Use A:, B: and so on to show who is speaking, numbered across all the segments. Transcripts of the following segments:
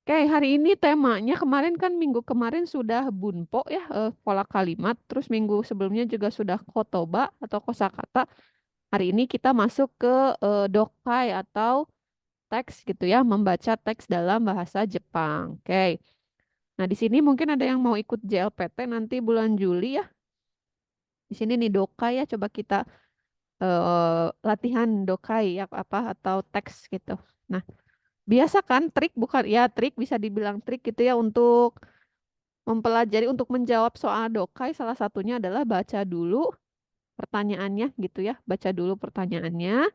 A: Oke, hari ini temanya kemarin kan minggu kemarin sudah bunpo ya, pola kalimat. Terus minggu sebelumnya juga sudah kotoba atau kosakata. Hari ini kita masuk ke dokai atau teks gitu ya, membaca teks dalam bahasa Jepang. Oke. Nah, di sini mungkin ada yang mau ikut JLPT nanti bulan Juli ya. Di sini nih dokai ya, coba kita latihan dokai ya apa atau teks gitu. Nah, biasa kan trik bukan ya trik bisa dibilang trik gitu ya untuk mempelajari untuk menjawab soal dokai salah satunya adalah baca dulu pertanyaannya gitu ya. Baca dulu pertanyaannya.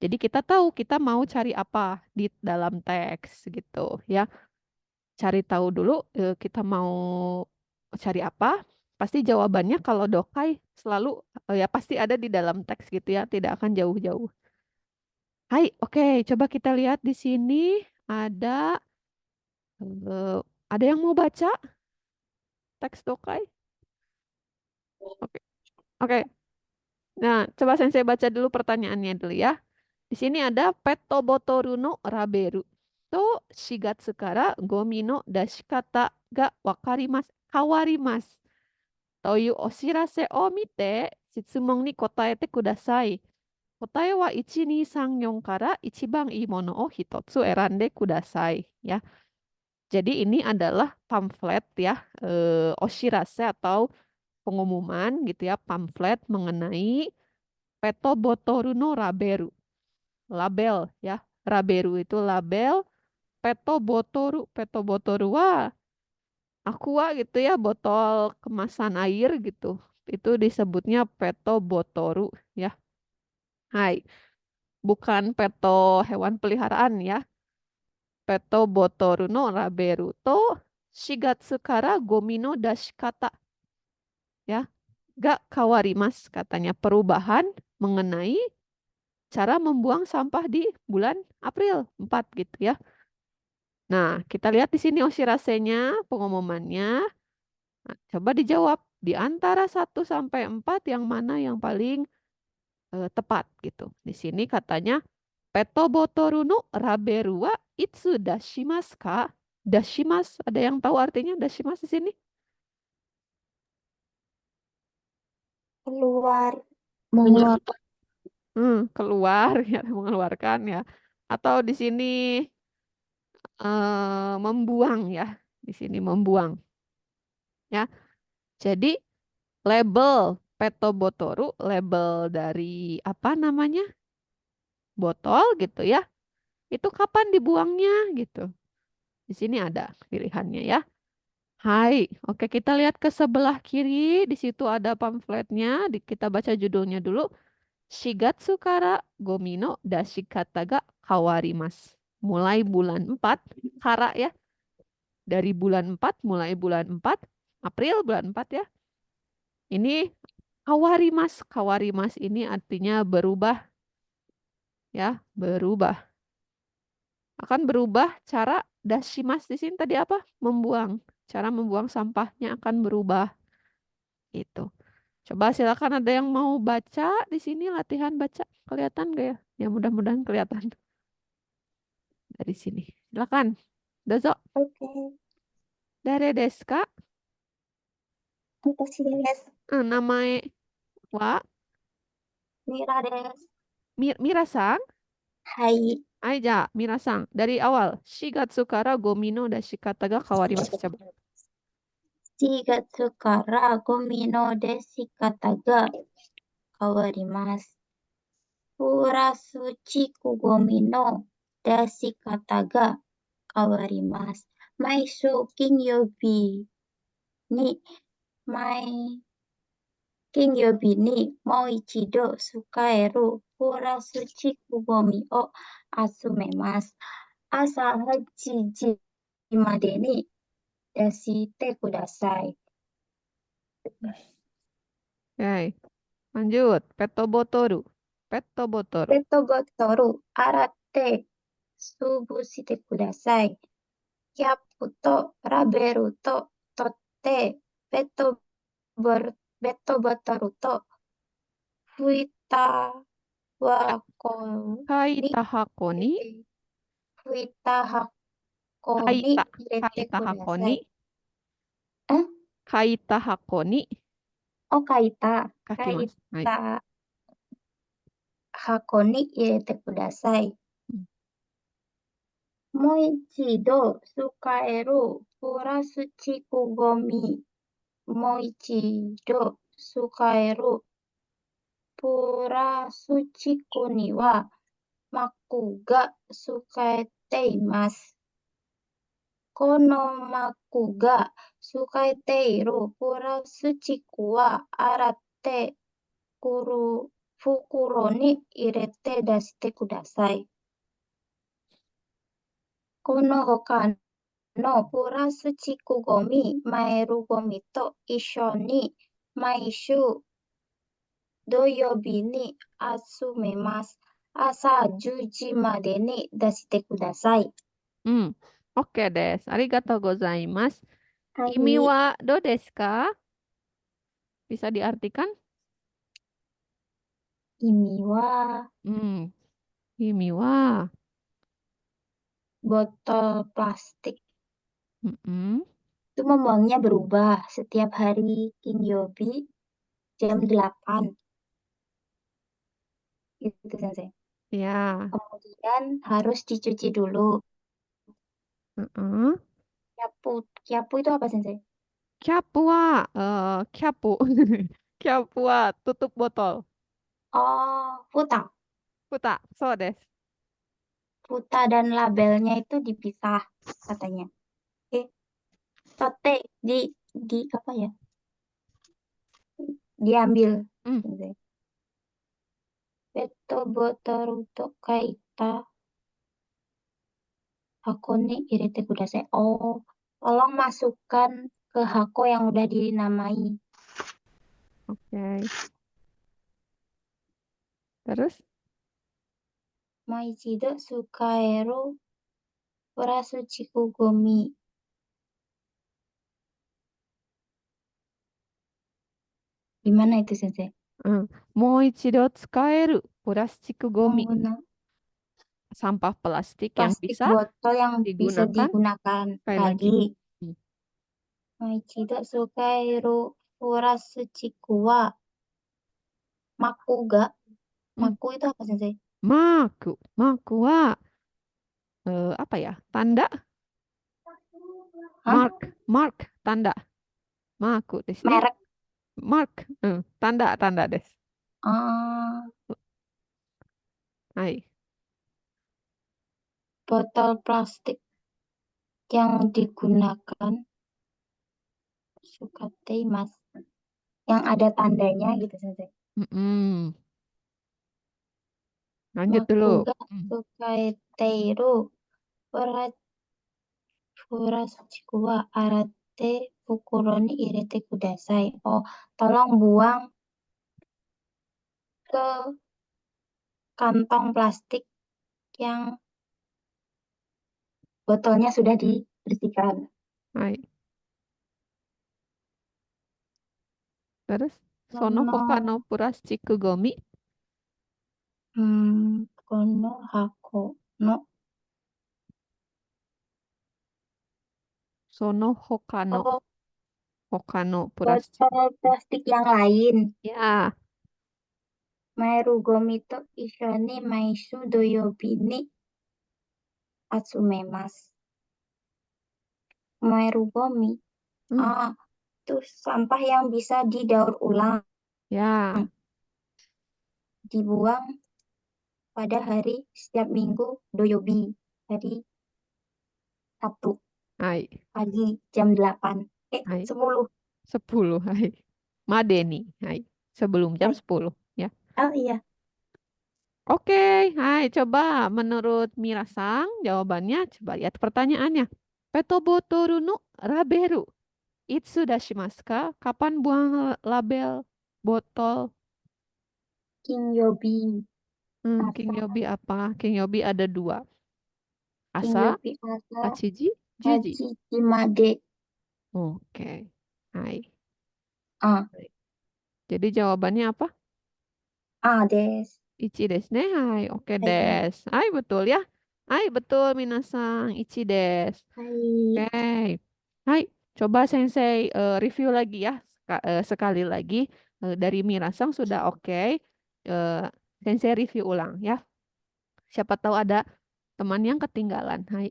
A: Jadi kita tahu kita mau cari apa di dalam teks gitu ya. Cari tahu dulu kita mau cari apa. Pasti jawabannya kalau dokai selalu ya pasti ada di dalam teks gitu ya, tidak akan jauh-jauh. Hai, oke, coba kita lihat di sini ada eh, ada yang mau baca teks dokai? Oke. Oke. Nah, coba Sensei baca dulu pertanyaannya dulu ya. Di sini ada Petobotoru no raberu to shigatsu kara gomi no dashikata ga wakarimasu kawarimasu. というお知らせを見て質問に答えてください。答えは1、2、3、4から一番いいものを一つ選んでください。Ya. Jadi ini adalah pamflet ya, oshirase atau pengumuman gitu ya, pamflet mengenai Petobotoru no Raberu. Label ya. Raberu itu label, Petobotoru. Petobotoru wa aqua gitu ya, botol kemasan air gitu. Itu disebutnya Petobotoru ya. Hai, bukan peto hewan peliharaan ya. Petobotoru no Raberu to shigatsu kara gomi no dashikata ya. Gak kawarimas katanya perubahan mengenai cara membuang sampah di bulan April 4 gitu ya. Nah, kita lihat di sini osirasenya, pengumumannya. Nah, coba dijawab di antara 1 sampai 4 yang mana yang paling tepat gitu. Di sini katanya Petobotoru no raberu wa itsu dashimasu ka? Dashimas, ada yang tahu artinya dashimas di sini?
B: Keluar, mengeluarkan.
A: Keluar ya, mengeluarkan ya. Atau di sini membuang ya. Di sini membuang ya. Jadi label Petobotoru, label dari apa namanya? Botol gitu ya. Itu kapan dibuangnya gitu. Di sini ada pilihannya ya. Hai, oke kita lihat ke sebelah kiri. Di situ ada pamfletnya. Kita baca judulnya dulu. Shigatsu kara gomino dashikata ga kawarimasu. Mulai bulan 4, kara ya. Dari bulan 4, mulai bulan 4, April bulan 4 ya. Ini kawarimas. Kawarimas ini artinya berubah ya, berubah. Akan berubah cara dashimas di sini tadi apa? Membuang. Cara membuang sampahnya akan berubah. Itu. Coba silakan ada yang mau baca di sini latihan baca. Kelihatan gak ya? Ya mudah-mudahan kelihatan dari sini. Silakan. Dozo.
B: Oke,
A: Dare desu ka?
B: 私です。
A: Namae wa
B: ミラです。
A: Mira-san?
B: はい。
A: Hai, ja, Mira-san. Dari awal. Shigatsu kara gomi no dashikata ga kawarimasu. Coba.
B: 4月からゴミの出し方が変わります。プラスチックゴミの出し方が変わります。毎週金曜日に、毎金曜日にもう一度使えるプラスチックゴミを集めます。朝8時までに出してください。
A: Oke, lanjut. Petobotoru. Petobotoru.
B: ペットボトル洗って潰してください。キャップとラベルと取って、ペットボルペットボトルと拭いた箱に
A: Kaita hako
B: 入れ
A: ni
B: て、拭いた箱 hakoni
A: Kaita,
B: irete
A: kaita
B: kudasai.
A: hakoni,
B: Eh?
A: kaita hakoni,
B: Oh, kaita.
A: kakimasu. Hai.
B: Kaita hakoni irete kudasai.
A: Hmm.
B: Moichido sukaeru furasuchi kugomi. Moichido sukaeru furasuchi kuni wa maku ga sukaeteimasu. Kono maku ga sukaeteiru furasuchiku wa arate fukuro ni irete dasite kudasai. Kono hoka no furasuchiku gomi maeru gomi to isho ni maishu doyobi ni asumemasu. Asa 10時までに出してください。
A: Hmm. Oke des. Arigatou gozaimasu.
B: は
A: Imi
B: い。
A: wa do desu ka? Bisa diartikan?
B: 意味は
A: Hmm. Imi wa.
B: botol plastik.
A: Mm-mm.
B: Itu membuangnya berubah setiap hari Kingyobi jam 8. Gitu Sensei.
A: Ya.
B: Kemudian harus dicuci dulu.
A: Heeh.
B: Kyapu. Kyapu itu apa Sensei?
A: Kyapu wa, kyapu. Kyapu wa tutup botol.
B: Oh, futa.
A: Futa, so desu.
B: Futa dan labelnya itu dipisah katanya. Sote di apa ya? Diambil.
A: Hmm.
B: Sensei. Peto botol untuk kaita hako ni irete kudasai. Oh, tolong masukkan ke hako yang udah dinamai.
A: Oke. Terus?
B: Moichido sukaeru furasuchiku gomi. Gimana itu Sensei?
A: Moichido tsukaeru plastik gomi.
B: Mengguna
A: Sampah plastik yang
B: plastik
A: bisa
B: botol yang bisa
A: digunakan
B: digunakan
A: sekali lagi.
B: lagi.
A: Hmm.
B: Moichido sukaeru furasuchiku wa maku ga.
A: Hmm.
B: Maku itu apa Sensei?
A: Maku. Maku wa apa ya? Tanda?
B: Hah?
A: Mark. Tanda. Maku desu ne.
B: Merek.
A: Mark. Tanda desu.
B: Ah,
A: Hai.
B: botol plastik yang digunakan sukateimas. Yang ada tandanya gitu Sensei.
A: Mm-mm. Lanjut
B: Maku
A: dulu.
B: ga sukaeteiru furasuchiku wa arate fukuro ni irete kudasai. Oh, tolong buang ke kantong plastik yang botolnya sudah dibersihkan.
A: Hai. Terus? Sono
B: Kono,
A: hoka no plastik gomi.
B: kono hako no.
A: Sono
B: Oh,
A: hoka no plastik.
B: botol plastik yang lain.
A: Ya.
B: Maeru gomi to isho ni maishu doyobi ni atsumemas. Maeru gomi.
A: Hmm.
B: Ah, itu sampah yang bisa didaur ulang,
A: Ya.
B: dibuang pada hari setiap minggu doyobi, hari Sabtu
A: Hai.
B: pagi jam 8.
A: Hai.
B: 10.
A: 10. Hai. Madeni. Hai. Sebelum jam
B: Hai.
A: 10. Ya.
B: Oh iya.
A: Oke. Hai. Coba menurut Mirasang jawabannya. Coba lihat pertanyaannya. Petobotoru no raberu. Itsu dashimasu ka? Kapan buang label botol?
B: King Yobi.
A: King
B: Asa.
A: Yobi apa? King Yobi ada dua.
B: King
A: Asa,
B: Yobi asa.
A: Hachiji, Juji.
B: Haji Kimade.
A: Oke. Hai.
B: Ah,
A: Baik. Jadi jawabannya apa?
B: des.
A: Ichi desu ne. Hai. Oke
B: Hai.
A: des. Hai betul ya. Hai, betul minasang. Ichi desu.
B: Hai.
A: Oke. Hai, coba Sensei review lagi ya. Sekali lagi. Dari Mirasang sudah oke. Eh, Sensei review ulang ya. Siapa tahu ada teman yang ketinggalan. Hai.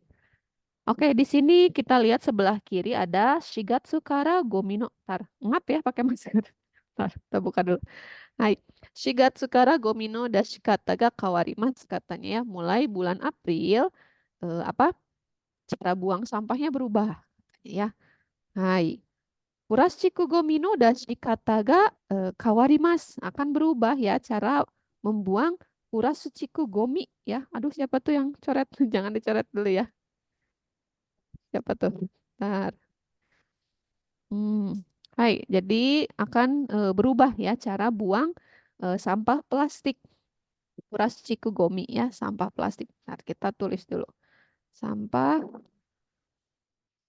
A: Oke, di sini kita lihat sebelah kiri ada Shigatsu Kara Gomino. Tar, ngap ya pakai masker. Tar, kita buka dulu. Hai. Shigatsu Kara Gomino Dashikata ga Kawarimasu katanya ya. Mulai bulan April, apa? Cara buang sampahnya berubah. Ya. Hai. Kurashiku Gomino Dashikata ga Kawarimasu. Akan berubah ya cara membuang Kurasuchiku Gomi ya. Aduh, siapa tuh yang coret? Jangan dicoret dulu ya. Siapa tuh? Ntar. Hmm. Hai, jadi akan berubah ya cara buang sampah plastik. Kuras Gomi ya, sampah plastik. Ntar kita tulis dulu. Sampah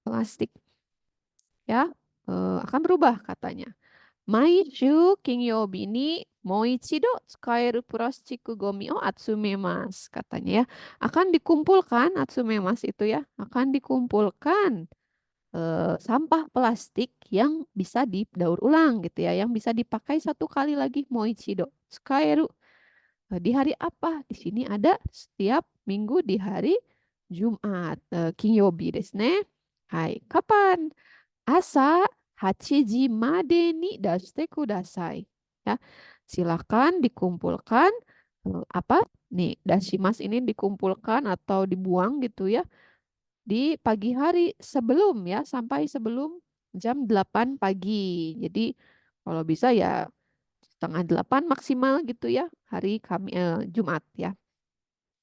A: plastik ya akan berubah katanya. Maishu kinyobi ni moichido tsukaeru plastik gomi o atsumemasu katanya ya. Akan dikumpulkan atsumemas itu ya, akan dikumpulkan sampah plastik yang bisa didaur ulang gitu ya, yang bisa dipakai satu kali lagi moichido. Tsukaeru. Di hari apa? Di sini ada setiap minggu di hari Jumat. Kinyobi desu ne. Hai, kapan? Asa 8 ji made ni dashite kudasai. Ya, silakan dikumpulkan apa? Nih, dashimas ini dikumpulkan atau dibuang gitu ya di pagi hari sebelum ya sampai sebelum jam 8 pagi. Jadi kalau bisa ya setengah 8 maksimal gitu ya hari Jumat ya.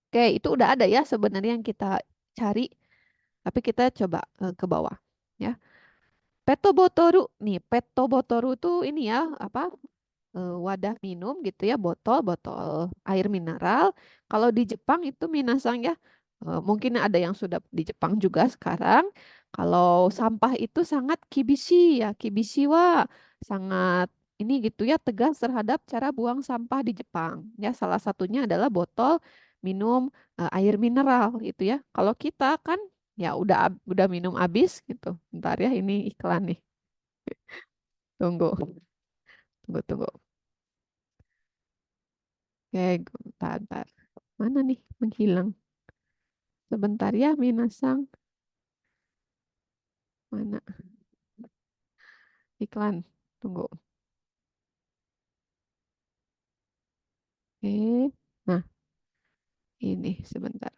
A: Oke, itu udah ada ya sebenarnya yang kita cari, tapi kita coba ke bawah ya. Petobotoru nih, petobotoru tuh ini ya apa wadah minum gitu ya, botol air mineral. Kalau di Jepang itu minasang ya, mungkin ada yang sudah di Jepang juga sekarang. Kalau sampah itu sangat kibishi ya, kibishi wa sangat ini gitu ya, tegas terhadap cara buang sampah di Jepang. Ya, salah satunya adalah botol minum air mineral gitu ya. Kalau kita kan ya udah minum habis gitu. Bentar ya, ini iklan nih. Tunggu, tunggu. Oke, bentar. Mana nih menghilang? Sebentar ya, Minasang. Mana iklan? Tunggu. Oke. Nah, ini sebentar.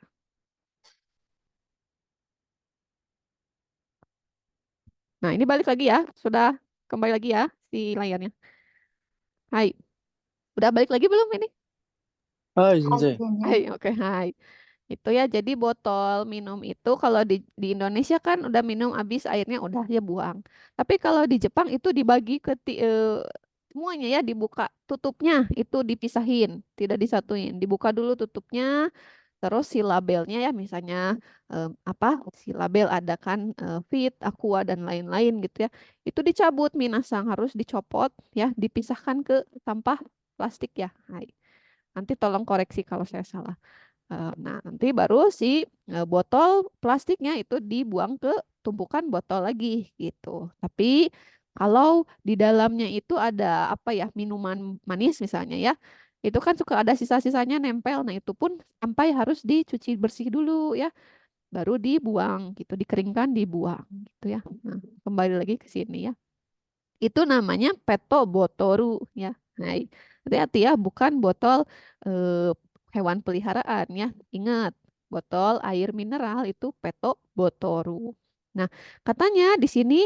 A: Nah, ini balik lagi ya. Sudah kembali lagi ya si layarnya. Hai. Udah balik lagi belum ini?
C: Hai,
B: Hai,
C: Sensei.
A: Hai,
B: Sensei.
A: oke, hai. Itu ya, jadi botol minum itu kalau di Indonesia kan udah minum habis airnya udah ya buang. Tapi kalau di Jepang itu dibagi semuanya ya dibuka tutupnya itu dipisahin, tidak disatuin. Dibuka dulu tutupnya, terus si labelnya ya misalnya apa si label ada kan Fit, Aqua dan lain-lain gitu ya. Itu dicabut minasang harus dicopot ya, dipisahkan ke sampah plastik ya. Hai. Nanti tolong koreksi kalau saya salah. Nah, nanti baru si botol plastiknya itu dibuang ke tumpukan botol lagi gitu. Tapi kalau di dalamnya itu ada apa ya, minuman manis misalnya ya, itu kan suka ada sisa-sisanya nempel. Nah, itu pun sampai harus dicuci bersih dulu ya, baru dibuang gitu, dikeringkan, dibuang gitu ya. Nah, kembali lagi ke sini ya. Itu namanya peto botoru ya. Nah, hati-hati ya, bukan botol eh, hewan peliharaan ya. Ingat, botol air mineral itu peto botoru. Nah, katanya di sini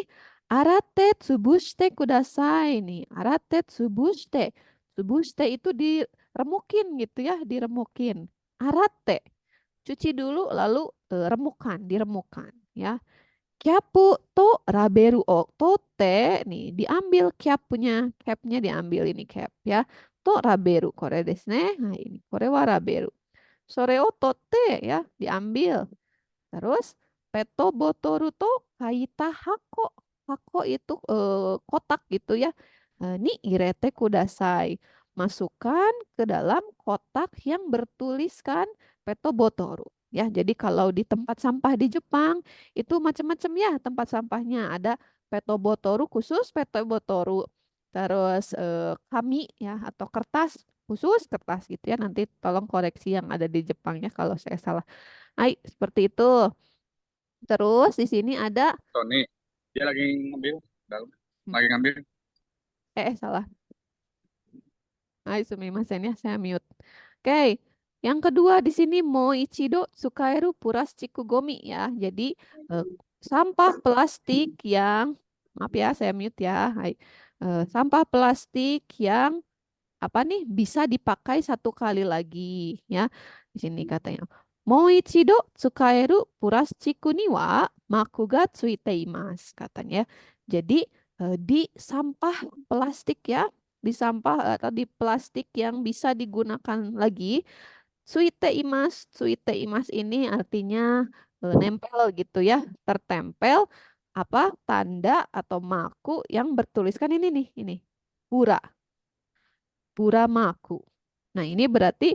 A: arate tsubushite kudasai nih. Arate tsubushite. Tsubushite itu diremukin gitu ya, diremukin. Arate, cuci dulu lalu diremukan ya. Kyapu to raberu o tote nih diambil capnya diambil ini cap ya to raberu kore desu ne. Nah ini kore wa raberu. Sore o tote ya diambil. Terus peto botoru to kaita hako. Hako itu kotak gitu ya. Ni irete kudasai. Masukkan ke dalam kotak yang bertuliskan peto botoru. Ya, jadi kalau di tempat sampah di Jepang itu macam-macam ya tempat sampahnya. Ada petobotoru khusus petobotoru. Terus kami ya atau kertas khusus kertas gitu ya. Nanti tolong koreksi yang ada di Jepangnya kalau saya salah. Hai, seperti itu. Terus di sini ada
C: Tony, dia lagi ngambil dalam,
A: hmm,
C: lagi ngambil.
A: salah. Hai, sumimasen ya, saya mute. Oke, yang kedua di sini Moichido Tsukaeru Puras Chikugomi ya. Jadi eh, sampah plastik yang maaf ya, saya mute ya. Hai. Sampah plastik yang apa nih bisa dipakai satu kali lagi ya. Di sini katanya Moichido tsukaeru plastikku ni wa maku ga tsuite imasu katanya ya. Jadi di sampah plastik ya, di sampah atau di plastik yang bisa digunakan lagi, tsuite imas ini artinya nempel gitu ya, tertempel apa tanda atau maku yang bertuliskan ini nih, ini. Pura Buramaku. Nah, ini berarti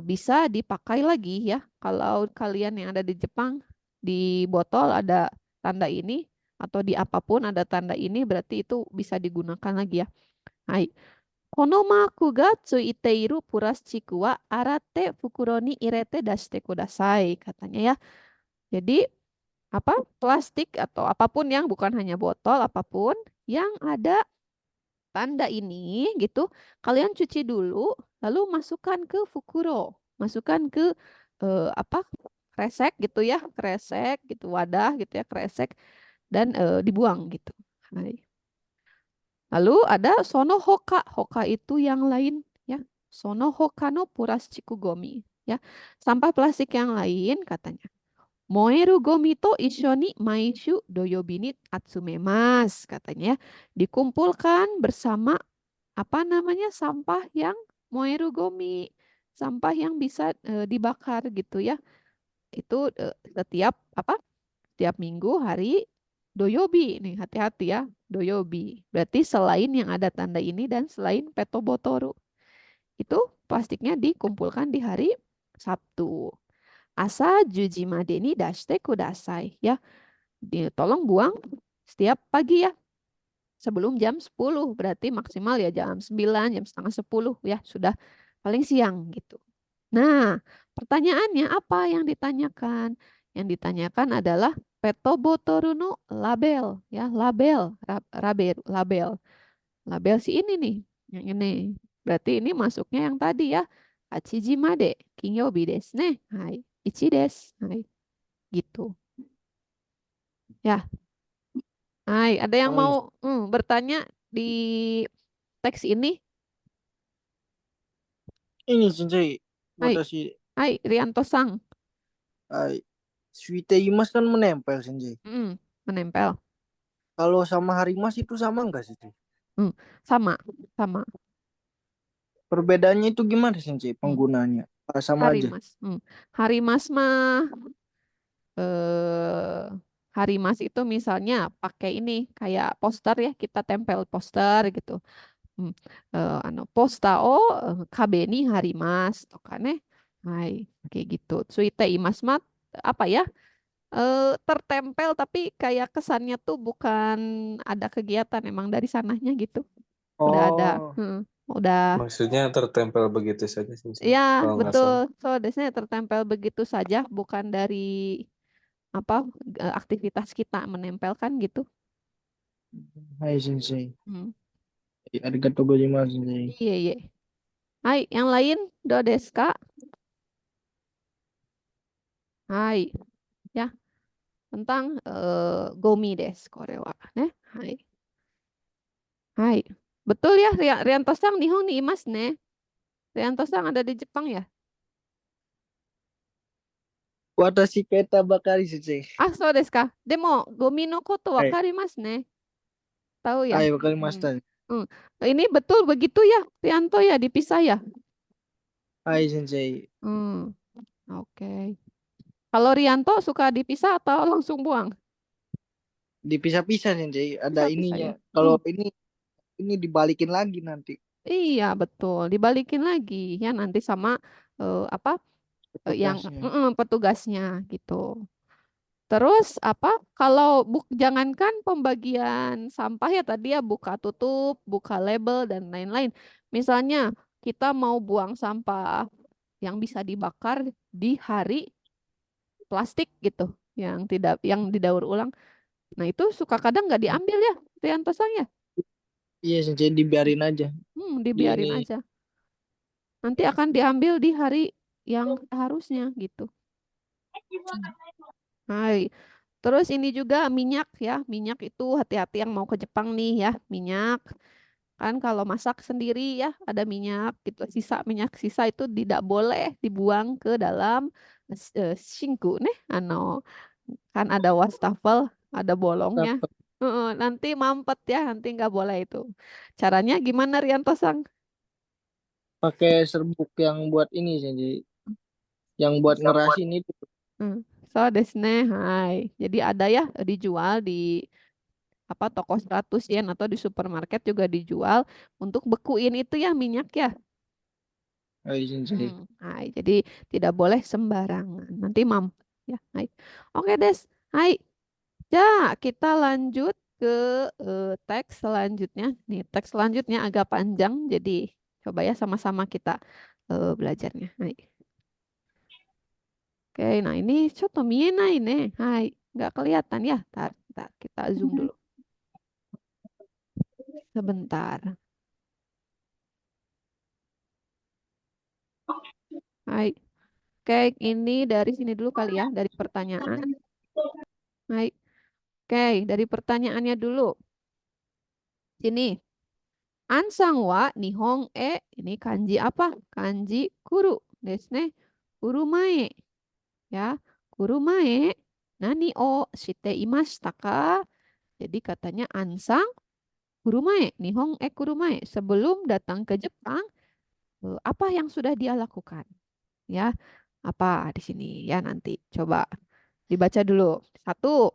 A: bisa dipakai lagi ya. Kalau kalian yang ada di Jepang, di botol ada tanda ini, atau di apapun ada tanda ini, berarti itu bisa digunakan lagi ya. Hai. Konomaku ga tsuite iru plastik wa arate fukuro ni irete dashite kudasai, katanya ya. Jadi, apa plastik atau apapun yang bukan hanya botol, apapun yang ada tanda ini gitu, kalian cuci dulu, lalu masukkan ke fukuro, masukkan ke apa kresek gitu ya, kresek gitu, wadah gitu ya, kresek dan dibuang gitu. Hai. Lalu ada sonohoka, hoka itu yang lain ya, sonohoka no puras chikugomi ya, sampah plastik yang lain katanya. Moeru gomi to isho ni maishu doyobi ni atsumemasu katanya ya. Dikumpulkan bersama apa namanya sampah yang moeru gomi, sampah yang bisa dibakar gitu ya. Itu setiap apa? Setiap minggu hari doyobi nih, hati-hati ya, doyobi. Berarti selain yang ada tanda ini dan selain petobotoru, itu plastiknya dikumpulkan di hari Sabtu. Asa juji madeni dashite kudasai ya. Tolong buang setiap pagi ya sebelum jam 10 berarti maksimal ya jam 9 jam setengah 10 ya sudah paling siang gitu. Nah, pertanyaannya apa yang ditanyakan? Yang ditanyakan adalah petobotoru no label ya, label, label. Label si ini nih, yang ini. Berarti ini masuknya yang tadi ya. Hachiji made kinyobi desu ne. Hai, ichi desu. Hai, gitu. Ya, hai, ada yang
D: Oh,
A: mau bertanya di teks ini?
D: ini sensei,
A: Hai,
D: watashi,
A: hai, Rianto Sang.
D: ai, suite imas kan menempel sensei.
A: Menempel.
D: Kalau sama harimas itu sama enggak sih?
A: Hmm, sama, sama.
D: Perbedaannya itu gimana sensei
A: Hmm,
D: penggunanya? Ah, sama
A: Hari
D: aja.
A: Mas. Hari Mas mah eh Hari Mas itu misalnya pakai ini kayak poster ya, kita tempel poster gitu. Hmm, posta o kabe ni Hari Mas, to kan Hai, kayak gitu. Suite imas mat apa ya? Tertempel tapi kayak kesannya tuh bukan ada kegiatan emang dari sananya gitu. Udah ada.
D: Oh,
A: Udah
E: Maksudnya tertempel begitu saja sih,
A: ya
E: kalau nggak
A: betul.
E: salah.
A: So desnya tertempel begitu saja bukan dari apa aktivitas kita menempelkan gitu.
D: hai sensei.
A: Hmm.
D: Arigatou gozaimasu sensei.
A: Iya, iya. Hai, yang lain do desu ka? Hai, ya tentang gomi desu korewa. Hai. Hai. Betul ya, Rianto-san nihon ni imasu ne. Rianto-san ada di Jepang ya?
D: Watashi keta bakari sensei.
A: Ah, so desu ka. Demo, gomi no koto
D: Hai,
A: wakarimasu ne. Tahu ya?
D: hai
A: Hmm.
D: wakarimashita.
A: Hmm. Ini betul begitu ya, Rianto ya, dipisah ya?
D: Hai sensei.
A: Hmm. Oke. Kalau Rianto suka dipisah atau langsung buang?
D: Dipisah-pisah sensei. Ada
A: Pisah-pisah
D: ininya.
A: ya.
D: Kalau ini dibalikin lagi nanti.
A: Iya, betul. Dibalikin lagi ya nanti sama apa? yang
D: Petugasnya.
A: petugasnya gitu. Terus apa? Kalau jangankan pembagian sampah ya tadi ya buka tutup, buka label dan lain-lain. Misalnya kita mau buang sampah yang bisa dibakar di hari plastik gitu, yang didaur ulang. Nah itu suka kadang nggak diambil ya, Rianto Sang ya.
D: Iya sensei, dibiarin aja. Di
A: Dibiarin
D: ini.
A: aja. Nanti akan diambil di hari yang harusnya gitu. Hai. Terus ini juga minyak ya. Minyak itu hati-hati yang mau ke Jepang nih ya. Minyak. Kan kalau masak sendiri ya ada minyak gitu. Minyak sisa itu tidak boleh dibuang ke dalam shinku nih. Kan ada wastafel, ada bolongnya.
D: Dapat
A: Nanti mampet ya, nanti nggak boleh itu. Caranya gimana Rianto Sang?
D: pakai serbuk yang buat ini sensei. Yang buat ngerasin itu.
A: Hmm. So desu ne. Hai. Jadi ada ya dijual di apa toko 100 yen atau di supermarket juga dijual untuk bekuin itu ya minyak ya.
D: Hai sensei.
A: Hai. Jadi tidak boleh sembarangan. Nanti mampet ya. Hai. Oke, Des. Hai. Ya, kita lanjut ke teks selanjutnya. Nih, teks selanjutnya agak panjang jadi coba ya sama-sama kita belajarnya. Hai. Oke, nah ini coto mienai nih. Hai, nggak kelihatan ya. Tar, kita zoom dulu. Sebentar. Hai. Oke, ini dari sini dulu kali ya, dari pertanyaan. Hai. Oke, dari pertanyaannya dulu. Sini. Ansang wa nihong ini kanji apa? Kanji kuru desu ne. Kurumae. Ya, kurumae nani o shite imashita ka? Jadi katanya Ansang kurumae, nihong kurumae. Sebelum datang ke Jepang, apa yang sudah dia lakukan? Ya, apa di sini ya nanti coba dibaca dulu. Satu,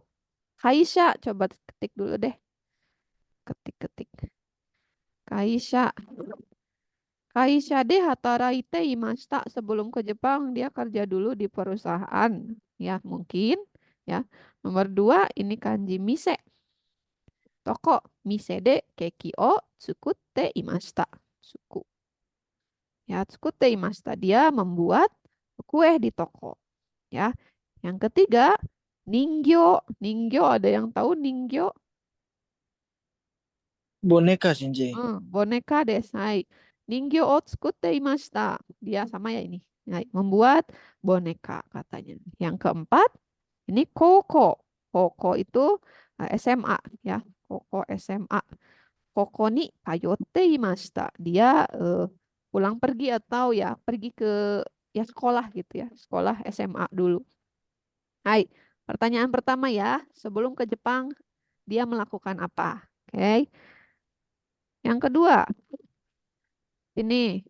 A: Kaisha, coba ketik dulu deh. Ketik. Kaisha. Kaisha de hataraite imashita. Sebelum ke Jepang, dia kerja dulu di perusahaan. Ya, mungkin. Ya. Nomor dua, ini kanji mise. Toko. Mise de keki o tsukutte imashita. Suku. Ya, tsukutte imashita. Dia membuat kue di toko. Ya. Yang ketiga, ningyo. Ningyo, ada yang tahu ningyo?
D: Boneka sensei.
A: Boneka desai. Ningyo o tsukutte imashita. Dia sama ya ini. Hai, membuat boneka katanya. Yang keempat, ini koko. Koko itu SMA ya. Koko SMA. Koko ni kayotte imashita. Dia pulang pergi atau ya pergi ke ya sekolah gitu ya. Sekolah SMA dulu. Hai, pertanyaan pertama ya. Sebelum ke Jepang, dia melakukan apa? Oke. Yang kedua, ini.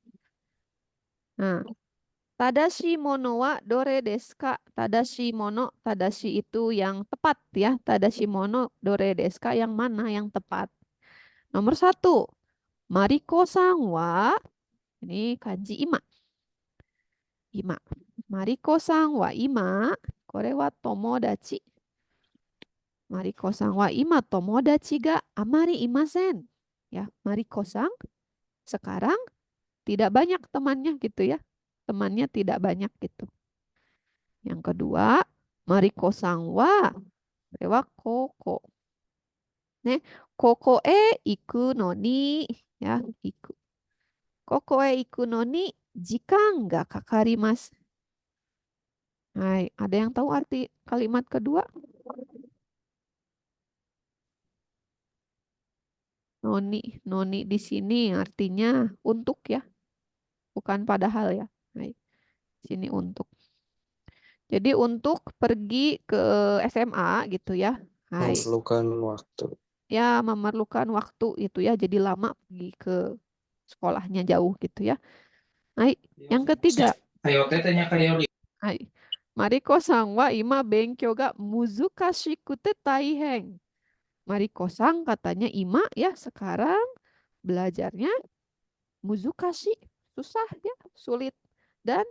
A: Nah, tadashi mono wa dore desu ka? Tadashi mono, tadashi itu yang tepat ya. Tadashi mono dore desu ka? Yang mana yang tepat? Nomor satu, Mariko-san wa, ini kanji ima. Ima. Mariko-san wa ima, kore wa tomodachi. Mariko-san wa ima tomodachi ga amari imasen. Ya, Mariko-san sekarang tidak banyak temannya gitu ya. Temannya tidak banyak gitu. Yang kedua, Mariko-san wa, kore wa koko. Ne, koko iku no ni, ya, iku. Koko iku no ni jikan ga kakarimasu. Hai, ada yang tahu arti kalimat kedua? Noni di sini artinya untuk ya, bukan padahal ya. Hai, sini untuk. Jadi untuk pergi ke SMA gitu ya. Hai,
E: Memerlukan waktu.
A: ya memerlukan waktu itu ya, jadi lama pergi ke sekolahnya jauh gitu ya. Hai, yang ketiga.
E: Ayo tanya kayak
A: Hai. Mariko-san wa ima benkyou ga muzukashikute taihen. Mariko-san katanya ima ya sekarang belajarnya muzukashi, susah ya, sulit dan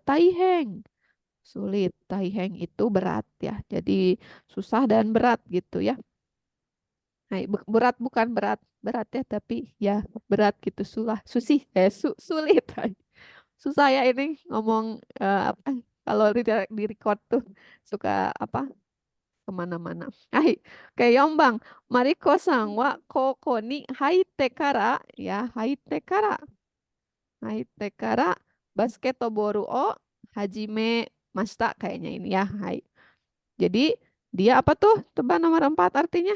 A: taiheng. Sulit. Taiheng itu berat ya. Jadi susah dan berat gitu ya. Nah, berat bukan berat ya, tapi ya berat gitu. Sulit. Susah ya ini ngomong apa kalau di record tuh suka apa kemana-mana. Oke, Yombang. Mariko-san wa koko ni haite kara ya, haite kara basketball o hajime mashita kayaknya ini ya. Hai. Jadi dia apa tuh? Coba nomor 4 artinya.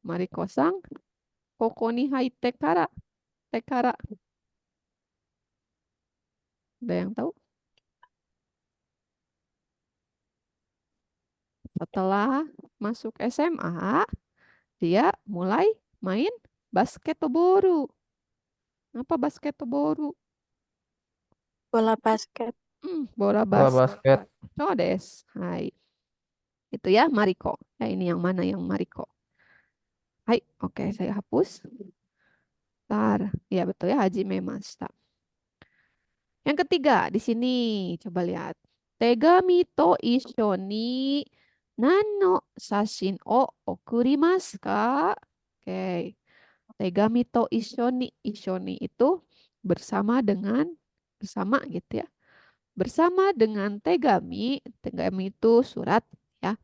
A: Mariko-san koko ni haite kara. Tekara. Ada yang tahu? Setelah masuk SMA, dia mulai main basketball. Apa basketball?
F: Bola basket.
A: Bola
E: Bola basket.
A: basket. So des. Hai. Itu ya Mariko. Ya ini yang mana yang Mariko? Hai, oke saya hapus. Bentar. Ya betul ya Hajime Mashita. Yang ketiga di sini coba lihat. Tegami to isho ni nano sashin o okurimasu ka? Oke. Tegami to ishoni. Ishoni itu bersama gitu ya. Bersama dengan tegami. Tegami itu surat ya.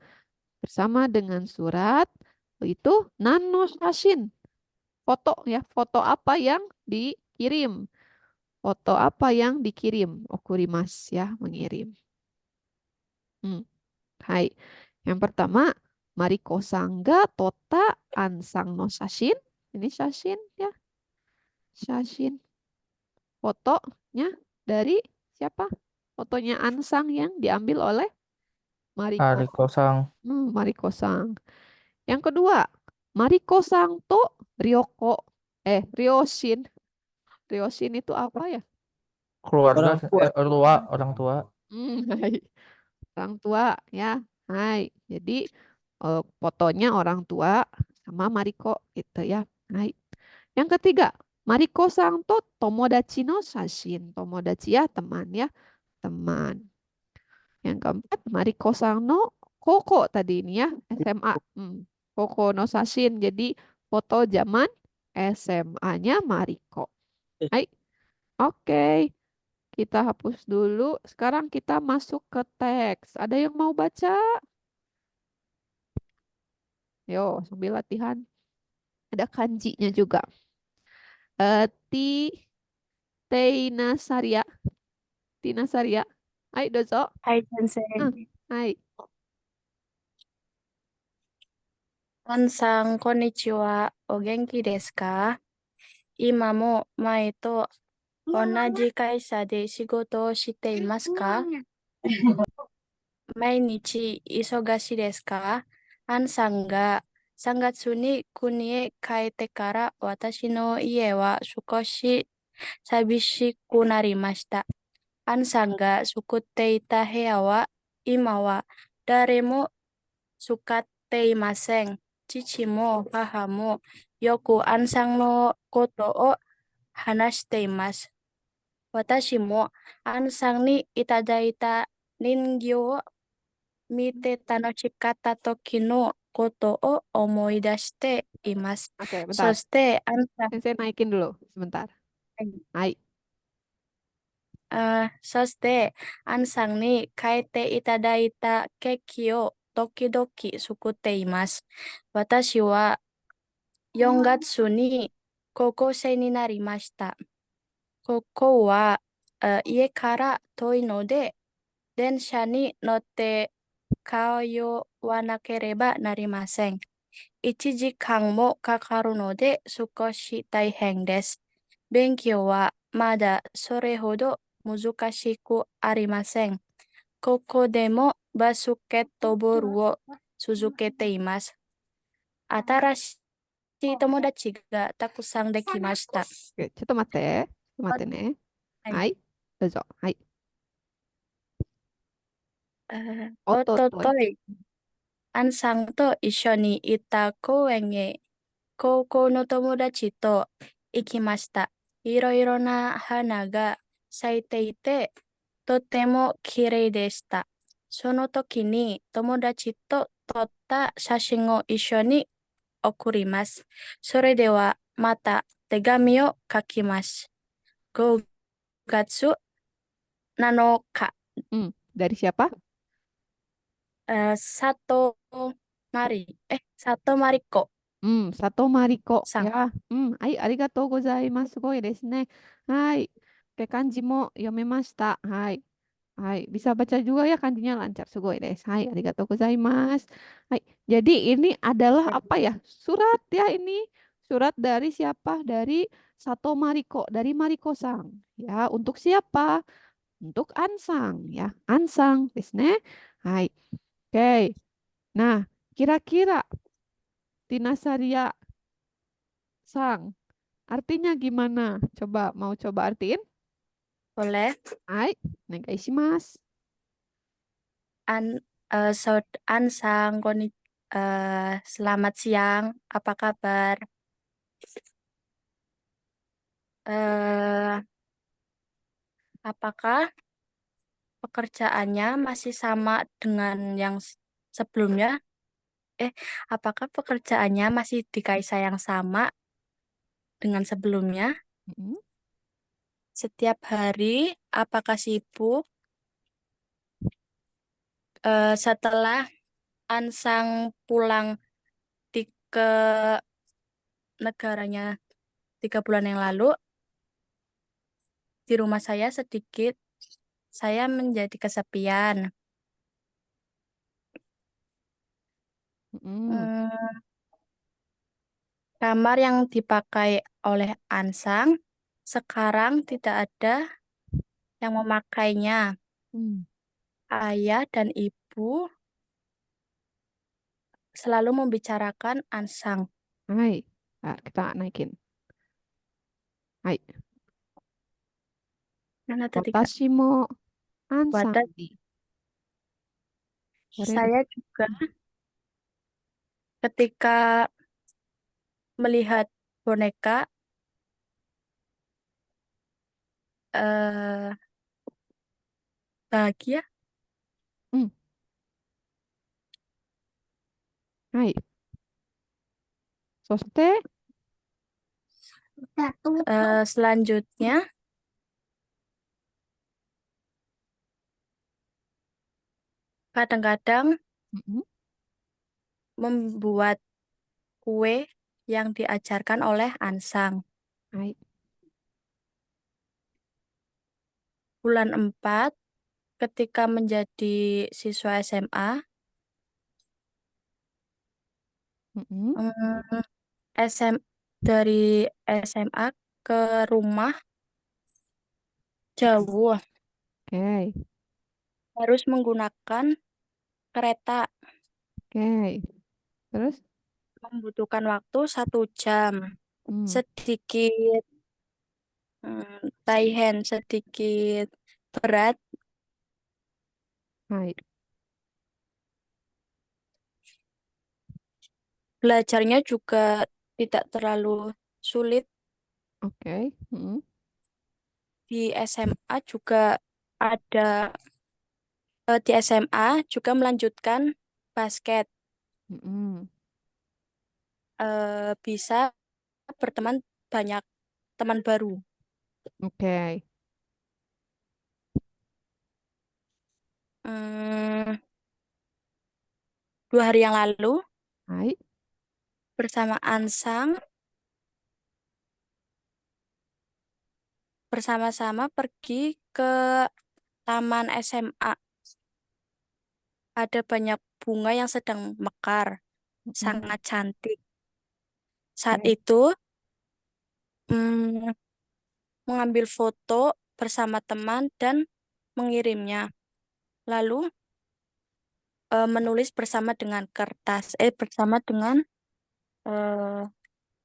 A: Bersama dengan surat itu nano sashin. Foto ya. Foto apa yang dikirim. Foto apa yang dikirim. Okurimasu ya. Mengirim. Hai. Yang pertama, Mariko-san ga tota ansang no sashin. Ini sashin ya. Sashin. Fotonya dari siapa? Fotonya Ansang yang diambil oleh Mariko.
E: Mariko-san.
A: Mariko-san. Yang kedua, Mariko-san to Ryoshin. Ryoshin itu apa ya?
E: Keluarga.
D: Orang tua.
E: Orang tua.
A: Hai. Orang tua ya. Hai. Jadi fotonya orang tua sama Mariko gitu ya. Hai. Yang ketiga, Mariko-san to tomodachi no sashin. Tomodachi ya teman ya. Teman. Yang keempat, Mariko-san no Koko tadi ini ya. SMA. Koko no sashin. Jadi foto zaman SMA-nya Mariko. Hai. Oke. Kita hapus dulu. Sekarang kita masuk ke teks. Ada yang mau baca? Yo, sambil latihan. Ada kanjinya juga. Tina Saria. Hai, dozo.
F: Hai, Sensei.
A: Hai.
F: An-san, konnichiwa. O genki desu ka? Ima mo mae to onaji kaisha de shigoto o shite imasu ka? Mainichi isogashi desu ka? An-san ga 3月に国へ帰ってから私の家は少し寂しくなりました。アンさんが作っていた部屋は今は誰も使っていません。父も母もよくアンさんのことを話しています。私もアンさんにいただいた人形を見て楽しかった時のことを思い出しています。
A: Oke,
F: そ
A: bentar.
F: してアンさん、
A: Sensei naikin dulu sebentar. Hai.
F: そしてアンさんに書いていただいたケーキを時々作っています。私は4月に高校生になりました。ここは家から遠いので、電車に乗って通わなければなりません。1時間もかかるので少し大変です。勉強はまだそれほど難しくありません。ここでもバスケットボールを続けています。新しい友達がたくさんできました。
A: Oke, ちょっと待って。ちょっと待ってね。はい。どうぞ。はい。
F: おととい、アンさんと一緒に行った公園へ高校の友達と行きました。Iroiro na hana ga saite ite totemo kirei deshita. Sono toki ni tomodachi to totta shashin o issho ni okurimasu. Sore de wa mata tegami o kakimasu. 5月 7
A: Dari siapa?
F: Sato Sato Mariko
A: Sato Mariko.
F: sang.
A: Ya. Hai, arigatou gozaimasu. Sugoi desu ne. Hai. Oke, kanji mo yomemashita. Hai. Hai, bisa baca juga ya kanjinya lancar. Sugoi desu. Hai, arigatou gozaimasu. Hai. Jadi ini adalah apa ya? Surat ya ini. Surat dari siapa? Dari Sato Mariko, dari Mariko-sang. Ya, untuk siapa? Untuk Ansang ya. Ansang desu ne. Hai. Oke. Nah, kira-kira Tinasaria sang artinya gimana? Mau coba artiin?
F: Boleh.
A: Hai, negaishimasu.
F: Ansang, selamat siang, apa kabar? Apakah pekerjaannya masih sama dengan yang sebelumnya? Apakah pekerjaannya masih di Kaisa yang sama dengan sebelumnya?
A: Mm-mm.
F: Setiap hari, apakah sibuk? Setelah Ansang pulang ke negaranya 3 bulan yang lalu, di rumah saya saya menjadi kesepian.
A: Mm-mm.
F: Kamar yang dipakai oleh Ansang sekarang tidak ada yang memakainya.
A: Mm.
F: Ayah dan ibu selalu membicarakan Ansang.
A: Hai. Nah, kita naikin. Hai.
F: Mana tadi, Kak?
A: Watashi mo Ansang
F: Watashi.
A: ni. Kore
F: Saya juga ketika melihat boneka bahagia.
A: Hai. Soste
F: Selanjutnya kadang-kadang
A: Mm-mm.
F: membuat kue yang diajarkan oleh Ansang.
A: Hai.
F: Bulan 4 ketika menjadi siswa SMA,
A: Mm-mm.
F: dari SMA ke rumah jauh,
A: Oke.
F: harus menggunakan kereta,
A: Oke. Terus?
F: membutuhkan waktu 1 jam. Sedikit taihen, sedikit berat.
A: Hai.
F: Belajarnya juga tidak terlalu sulit.
A: Oke. Mm-mm.
F: Di SMA juga di SMA juga melanjutkan basket.
A: Mm-mm.
F: Bisa berteman banyak teman baru.
A: Oke.
F: 2 hari yang lalu
A: Hai.
F: bersama Ansang bersama-sama pergi ke taman SMA. Ada banyak bunga yang sedang mekar,
A: Mm-mm.
F: sangat cantik. Saat
A: Oke.
F: itu mengambil foto bersama teman dan mengirimnya. Lalu menulis bersama dengan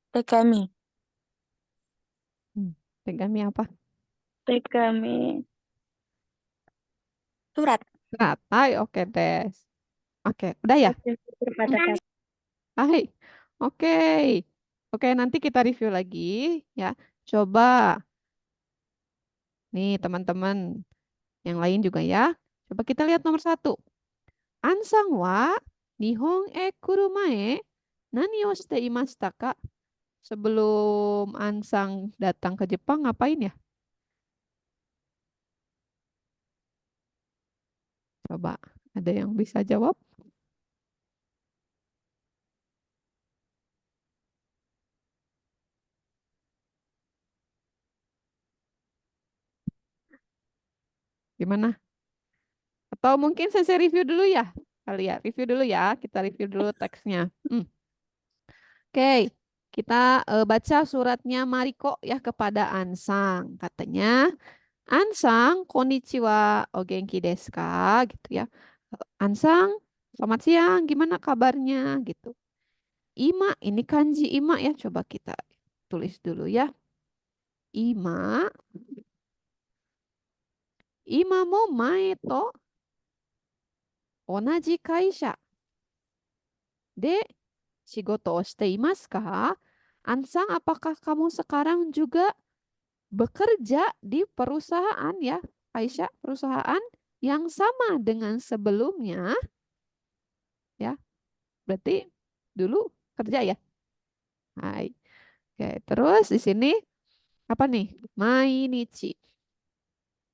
F: tegami.
A: Tegami apa?
F: Tegami surat.
A: Surat. Hai. Oke, Des. Oke, udah ya?
F: Kepada
A: Hai. Oke. Oke, nanti kita review lagi ya. Coba Nih teman-teman, yang lain juga ya. Coba kita lihat nomor 1. Ansang wa Nihon e kuru mae nani o shite imashita ka? Sebelum Ansang datang ke Jepang ngapain ya? Coba, ada yang bisa jawab? Gimana? Atau mungkin saya review dulu ya? Kali ya, review dulu ya. Kita review dulu teksnya. Oke, kita baca suratnya Mariko ya kepada Ansang. Katanya, Ansang, konnichiwa, o genki desu ka? Gitu ya. Ansang, selamat siang, gimana kabarnya? Gitu. Ima, ini kanji ima ya. Coba kita tulis dulu ya. Ima, ima mo mae to onaji kaisha de shigoto o shite imasu ka? Ansang, apakah kamu sekarang juga bekerja di perusahaan ya, Aisyah, perusahaan yang sama dengan sebelumnya? Ya, berarti dulu kerja ya. Hai. Oke, terus di sini apa nih? Mainichi.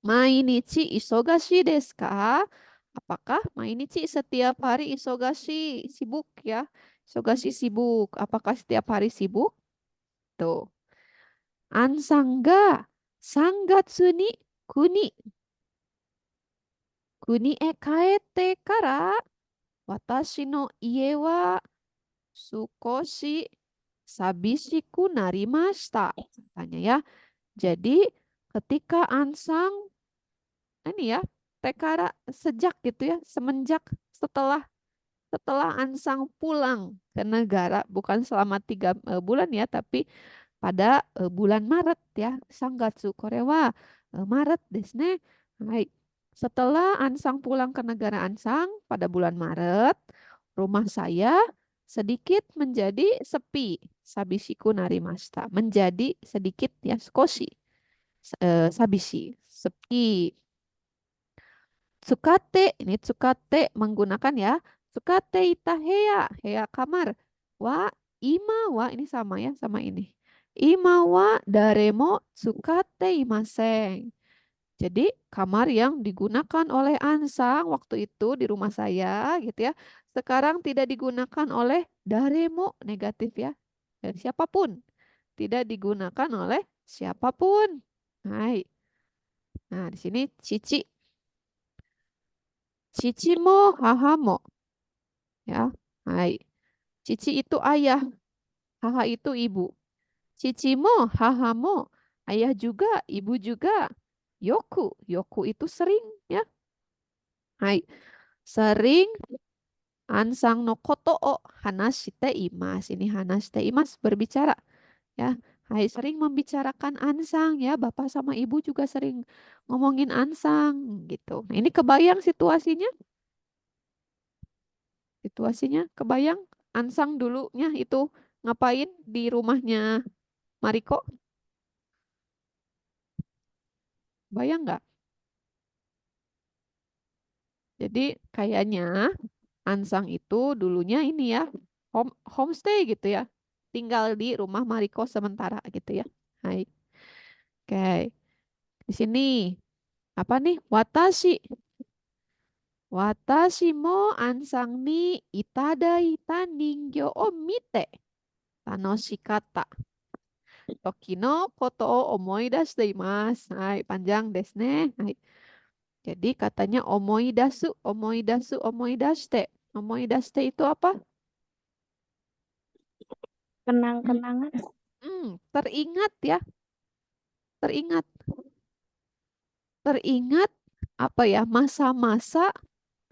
A: Mainichi isogashi desu ka? Apakah mainichi setiap hari isogashi sibuk ya? Isogashi sibuk. Apakah setiap hari sibuk? Tuh. Ansang ga sangatsu ni kuni e kaete kara watashi no ie wa sukoshi sabishiku narimashita. Tanya ya. Jadi ketika Ansang ini ya, tekara sejak gitu ya, semenjak setelah Ansang pulang ke negara, bukan selama 3 bulan ya, tapi pada bulan Maret ya, Sanggatsu Korewa Maret desne. Hai. Setelah Ansang pulang ke negara Ansang pada bulan Maret, rumah saya sedikit menjadi sepi. Sabishiku narimashita. Menjadi sedikit ya, skoshi. Sabishi, sepi. Tsukate, ini tsukate menggunakan ya. Tsukate ita heya kamar. Wa ima wa, ini sama ya, sama ini. Ima wa daremo tsukate imaseng. Jadi kamar yang digunakan oleh Ansang waktu itu di rumah saya gitu ya. Sekarang tidak digunakan oleh daremo, negatif ya. Siapapun. Tidak digunakan oleh siapapun. Hai. Nah, di sini cici. Cici mo haha mo. Ya. Hai. Cici itu ayah. Haha itu ibu. Cici mo haha mo. Ayah juga, ibu juga. Yoku. Yoku itu sering ya. Hai. Sering ansang no koto o hanashite imas. Ini hanashite imas berbicara ya. Hai, sering membicarakan Ansang ya. Bapak sama ibu juga sering ngomongin Ansang gitu. Nah, ini kebayang situasinya? Situasinya kebayang? Ansang dulunya itu ngapain di rumahnya Mariko? Bayang nggak? Jadi kayaknya Ansang itu dulunya ini ya homestay gitu ya. Tinggal di rumah Mariko sementara gitu ya. Hai. Oke. Di sini apa nih? Watashi. Watashi mo Ansang ni itadaita ningyo o mite tanoshikatta. Toki no koto o omoidashite imasu. Hai, panjang desu ne. Hai. Jadi katanya omoidasu, omoidasu, omoidashite. Omoidashite itu apa?
F: Kenang-kenangan.
A: Teringat ya. Teringat. Teringat apa ya? Masa-masa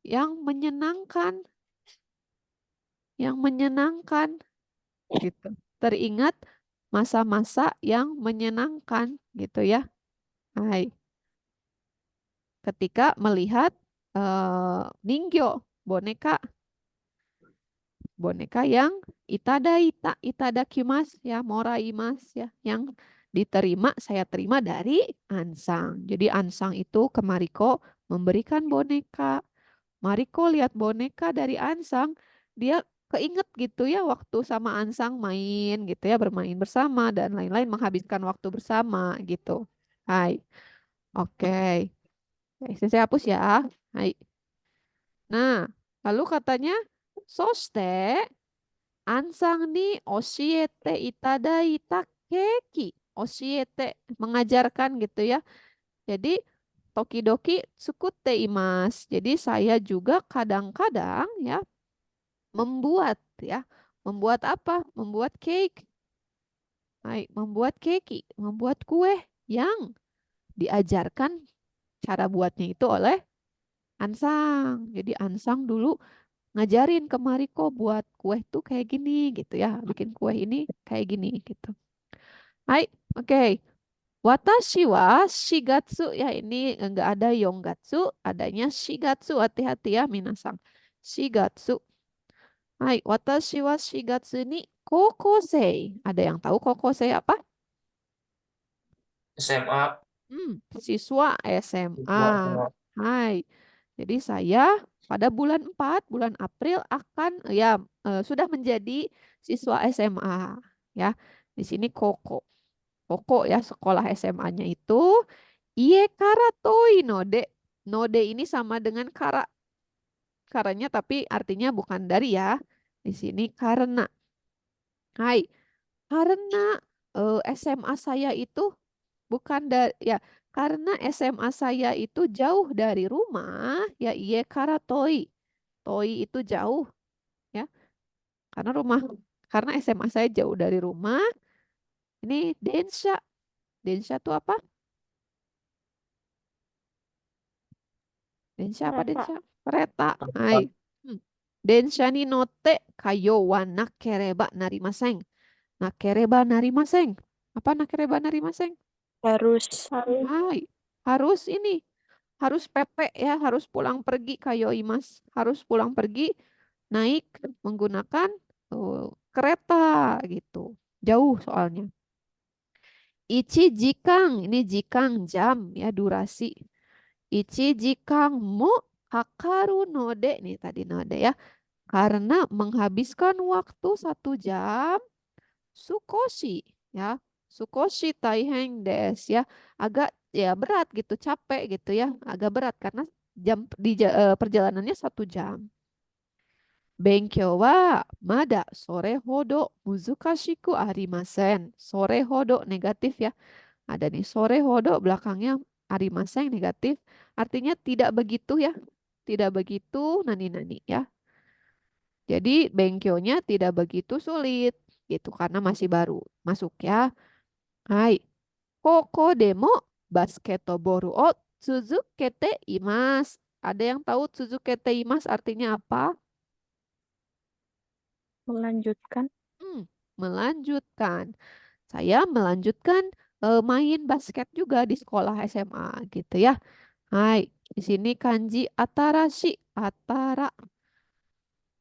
A: yang menyenangkan. Yang menyenangkan gitu. Teringat masa-masa yang menyenangkan gitu ya. Hai. Ketika melihat ningyo, boneka yang itadakimasu ya, moraimasu ya, yang saya terima dari Ansang. Jadi Ansang itu ke Mariko memberikan boneka. Mariko lihat boneka dari Ansang, dia keinget gitu ya waktu sama Ansang main gitu ya, bermain bersama dan lain-lain, menghabiskan waktu bersama gitu. Hai. Oke. Oke, saya hapus ya. Hai. Nah, lalu katanya soste Ansang ni oshiete itadaita keki. Oshiete mengajarkan gitu ya. Jadi tokidoki tsukute imas. Jadi saya juga kadang-kadang ya membuat ya. Membuat apa? Membuat cake. Hai, membuat keki, membuat kue yang diajarkan cara buatnya itu oleh Ansang. Jadi Ansang dulu ngajarin ke Mariko buat kue tuh kayak gini gitu ya. Bikin kue ini kayak gini gitu. Hai, oke. Watashi wa shigatsu ya, ini enggak ada yonggatsu, adanya shigatsu. Hati-hati ya minasang. Shigatsu. Hai, watashi wa shigatsu ni kokosei. Ada yang tahu kokosei apa?
E: SMA.
A: Siswa SMA.
E: SMA.
A: Hai. Jadi saya pada bulan 4, bulan April akan ya sudah menjadi siswa SMA ya. Di sini Koko. Koko ya, sekolah SMA-nya itu Ie Kara Toi Node. Node ini sama dengan kara. Karanya tapi artinya bukan dari ya. Di sini karena. Hai. Karena SMA saya itu bukan dari ya, karena SMA saya itu jauh dari rumah ya, Ie Kara Toi. Toi itu jauh ya. Karena SMA saya jauh dari rumah. Ini densha. Densha itu apa? Densha apa
B: Kereta.
A: densha? Kereta. Hai. Densha ni notte kayo wa nakereba narimaseng. Nakereba narimaseng. Apa nakereba narimaseng?
F: Harus.
A: Hai. Harus ini. Harus pepe ya, harus pulang pergi kayo imas. Harus pulang pergi naik menggunakan kereta gitu. Jauh soalnya. Ichi jikang, ini jikang jam ya, durasi. Ichi jikang mo kakaru node, nih tadi node ya. Karena menghabiskan waktu 1 jam, sukoshi ya. Sukoshi taiheng des ya. Agak ya berat gitu, capek gitu ya. Agak berat karena perjalanannya 1 jam. Benkyou wa mada sore hodo muzukashiku arimasen. Sore hodo negatif ya. Ada nih sore hodo belakangnya arimasen negatif. Artinya tidak begitu ya. Tidak begitu nani-nani ya. Jadi benkyonya tidak begitu sulit gitu karena masih baru masuk ya. Hai. Koko demo basketball o tsuzukete imas. Ada yang tahu tsuzukete imas artinya apa?
F: Melanjutkan.
A: Melanjutkan. Saya melanjutkan main basket juga di sekolah SMA gitu ya. Hai, di sini kanji atarashi,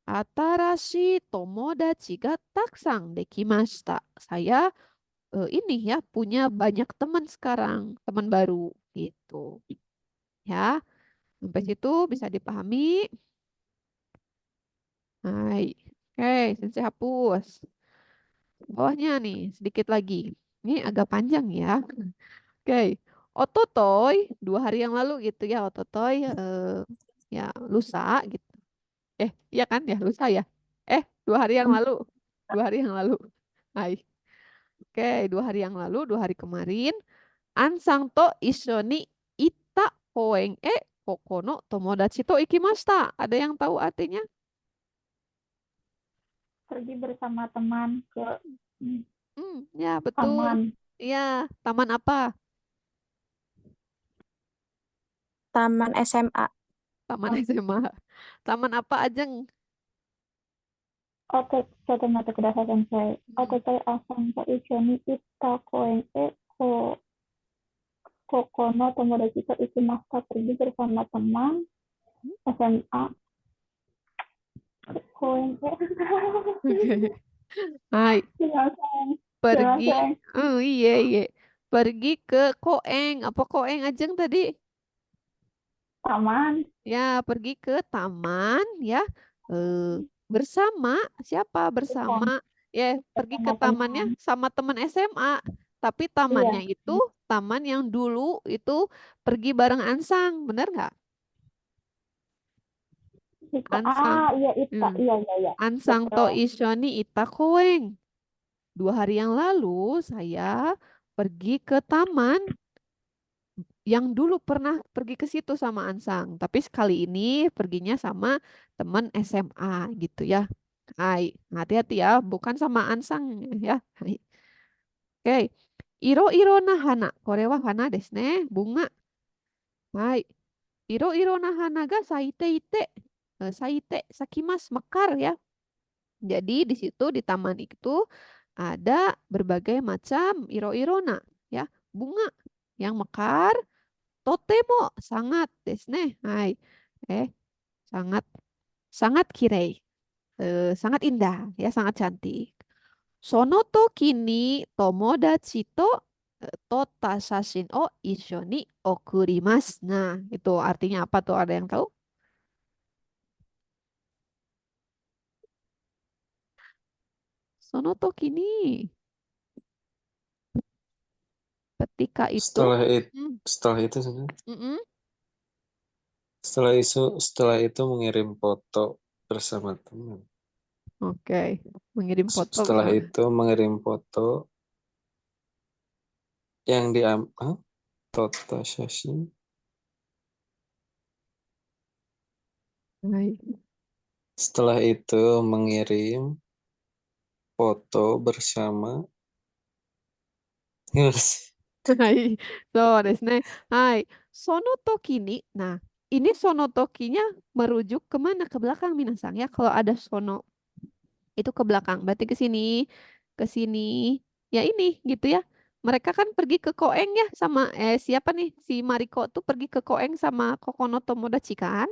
A: atarashi tomodachi ga takusang dekimashita. Saya ini ya punya banyak teman sekarang, teman baru gitu. Ya, sampai situ bisa dipahami. Hai. Oke, sensei hapus. Bawahnya nih, sedikit lagi. Ini agak panjang ya. Oke. Ototoy, 2 hari yang lalu gitu ya, ototoy ya lusa gitu. Iya kan ya, lusa ya. 2 hari yang lalu. 2 hari yang lalu. Hai. Oke, 2 hari yang lalu, 2 hari kemarin. Ansang to isho ni ita koen koko no tomodachi to ikimashita. Ada yang tahu artinya?
B: Pergi bersama teman ke
A: Ya betul.
B: taman.
A: Iya, taman apa?
F: Taman SMA.
A: Taman SMA. Taman apa, Ajeng?
B: Oke, mata kudasai sensei. Ototai asang to icho ni itta koen koko no tomodachi to ikimashita. Pergi bersama teman SMA. Koen
A: Hai, pergi.
B: Iya.
A: Iya, iya. pergi ke Koeng. Apa Koeng Ajeng tadi?
B: Taman.
A: Ya, pergi ke taman ya. Bersama siapa? Bersama pergi ke
B: Bersama
A: tamannya
B: teman.
A: sama teman SMA. Tapi tamannya
B: Iya.
A: itu taman yang dulu itu pergi bareng Ansang, bener nggak? Ansang.
B: Iya Ita.
A: Hmm.
B: Iya.
A: Ansang to
B: Betul.
A: isyoni ita Koeng. 2 hari yang lalu saya pergi ke taman yang dulu pernah pergi ke situ sama Ansang, tapi sekali ini perginya sama teman SMA gitu ya. Hai, hati-hati ya, bukan sama Ansang ya. Hai. Oke. Iro na hana, kore wa hana desu ne, bunga. Hai. Iro na hana ga saite ite, saite sakimas mekar ya. Jadi di situ di taman itu ada berbagai macam iro-irona ya, bunga yang mekar. Totemo sangat desu ne. Hai. Eh, sangat sangat kirei. Sangat indah ya, sangat cantik. Sono toki ni tomodachi to tota shashin o issho ni okurimasu. Nah, itu artinya apa tuh? Ada yang tahu? Sono toki ni ketika itu Hmm,
G: Setelah itu sebenarnya,
A: mm-mm.
G: setelah itu mengirim foto bersama teman.
A: Oke, mengirim foto
G: Setelah
A: bersama.
G: itu mengirim foto yang diambil Tota Shashi.
A: Hai.
G: Setelah itu mengirim foto bersama. Gimana sih?
A: はい。そうですね。はい。その時に、nah, ini sono tokinya merujuk kemana? Ke belakang, minasang ya. Kalau ada sono, itu ke belakang. Berarti ke sini, ke sini. Ya ini, gitu ya. Mereka kan pergi ke Koeng ya, sama, siapa nih? Si Mariko tuh pergi ke Koeng sama Kokono Tomodachi kan?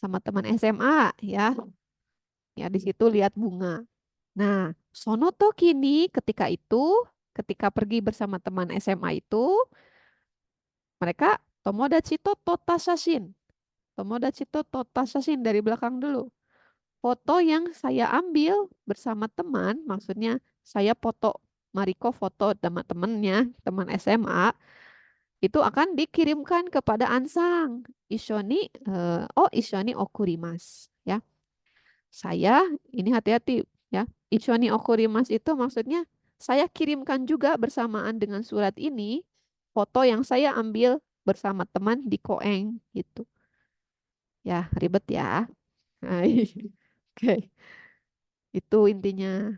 A: Sama teman SMA, ya. Ya, di situ lihat bunga. Nah, sono toki nih, ketika itu, ketika pergi bersama teman SMA itu, mereka Tomodachi to tota shashin. Tomodachi to tota shashin dari belakang dulu. Foto yang saya ambil bersama teman, maksudnya saya foto Mariko foto sama temennya, teman SMA, itu akan dikirimkan kepada Ansang. Ishoni okurimasu. Ya, saya ini hati-hati ya. Ishoni okurimasu itu maksudnya saya kirimkan juga bersamaan dengan surat ini foto yang saya ambil bersama teman di Koeng gitu. Ya, ribet ya. Hai. Oke, itu intinya.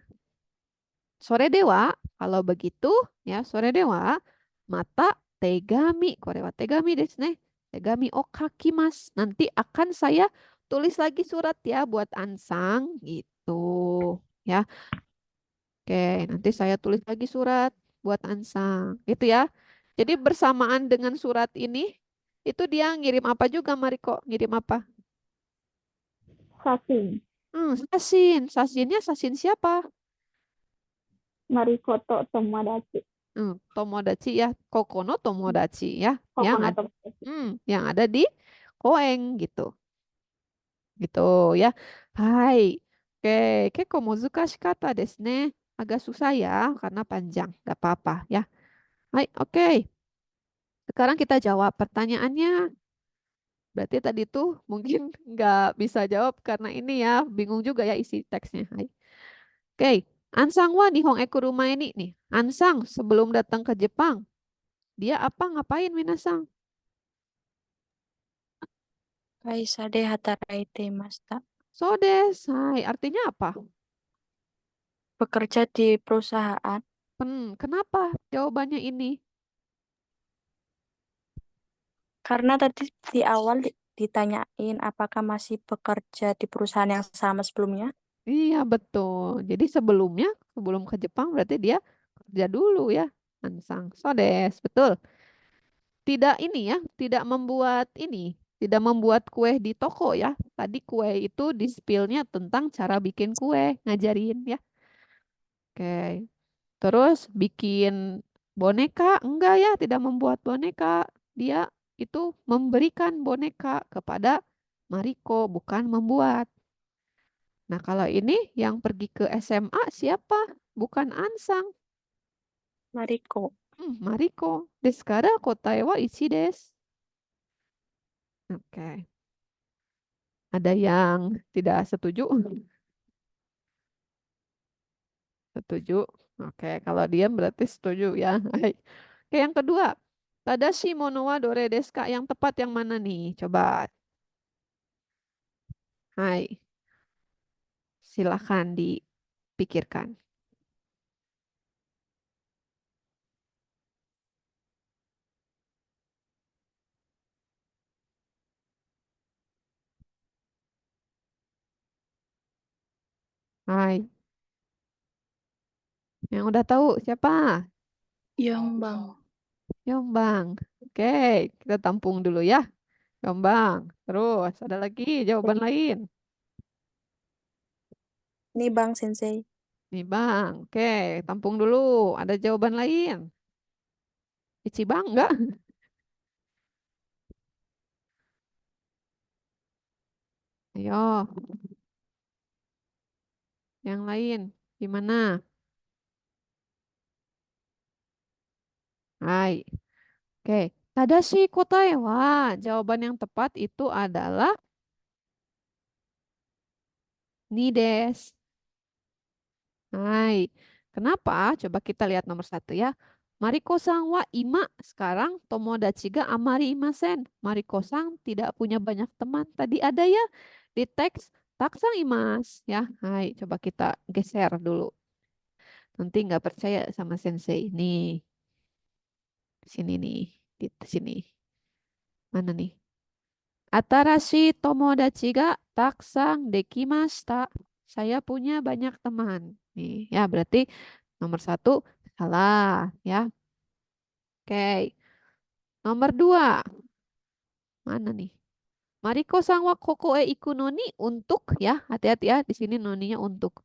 A: Sore dewa, kalau begitu ya sore dewa, mata tegami, korewa tegami desu ne. Tegami o kakimasu. Nanti akan saya tulis lagi surat ya buat Ansang gitu. Ya. Oke, nanti saya tulis lagi surat buat Ansang. Gitu ya. Jadi bersamaan dengan surat ini, itu dia ngirim apa juga, Mariko? Ngirim apa?
B: Sasin.
A: Sasin. Sasinnya sasin siapa?
B: Marikoto Tomodachi.
A: Tomodachi ya. Kokono Tomodachi ya. Yang
B: Kokono
A: ada,
B: Tomodachi.
A: yang ada di Koeng gitu. Gitu ya. Hai. Oke, keko muzukashikata desu ne. Agak susah ya, karena panjang. Gak apa-apa ya. Hai, oke. Sekarang kita jawab pertanyaannya. Berarti tadi tuh mungkin nggak bisa jawab karena ini ya, bingung juga ya isi teksnya. Hai. Oke, Ansang wa Nihon eku rumah ini nih. Ansang sebelum datang ke Jepang, dia apa ngapain minasang?
F: Kaisa de hataraite masta.
A: So des, hai. Artinya apa?
F: Bekerja di perusahaan.
A: Kenapa jawabannya ini?
F: Karena tadi di awal ditanyain apakah masih bekerja di perusahaan yang sama sebelumnya.
A: Iya betul. Jadi sebelumnya, sebelum ke Jepang berarti dia kerja dulu ya. Ansang. So des, betul. Tidak ini ya, tidak membuat ini, tidak membuat kue di toko ya. Tadi kue itu di spill-nya tentang cara bikin kue, ngajarin ya. Oke. Terus bikin Boneka, enggak ya, tidak membuat boneka. Dia itu memberikan boneka kepada Mariko, bukan membuat. Nah, kalau ini yang pergi ke SMA siapa? Bukan Ansang.
F: Mariko.
A: Mariko. Desu kara kotae wa ichi desu. Oke. Ada yang tidak setuju? Setuju. Oke, kalau diam berarti setuju ya. Hai. Oke, yang kedua. Tadashi mono wa dore desu ka? Yang tepat yang mana nih? Coba. Hai. Silahkan dipikirkan. Hai. Yang udah tahu siapa?
F: Yongbang.
A: Yombang. Oke, kita tampung dulu ya. Yombang. Terus, ada lagi jawaban lain.
F: Nih Bang Sensei.
A: Nih Bang. Oke, tampung dulu. Ada jawaban lain. Ichibang enggak? Ayo, yang lain. Gimana? Hai. Oke. Tadashi kotae wa. Jawaban yang tepat itu adalah ni desu. Hai. Kenapa? Coba kita lihat nomor 1 ya. Mariko-san wa ima. Sekarang tomodachi ga amari imasen. Mariko-san tidak punya banyak teman. Tadi ada ya di teks taksang imas. Ya, hai. Coba kita geser dulu. Nanti nggak percaya sama sensei. Nih, sini nih. Di sini. Mana nih? Atarashi tomodachi ga taksang dekimashita. Saya punya banyak teman. Nih, ya berarti nomor 1 salah ya. Oke. Nomor 2. Mana nih? Mariko sang wa kokoe iku noni untuk ya. Hati-hati ya di sini noninya untuk.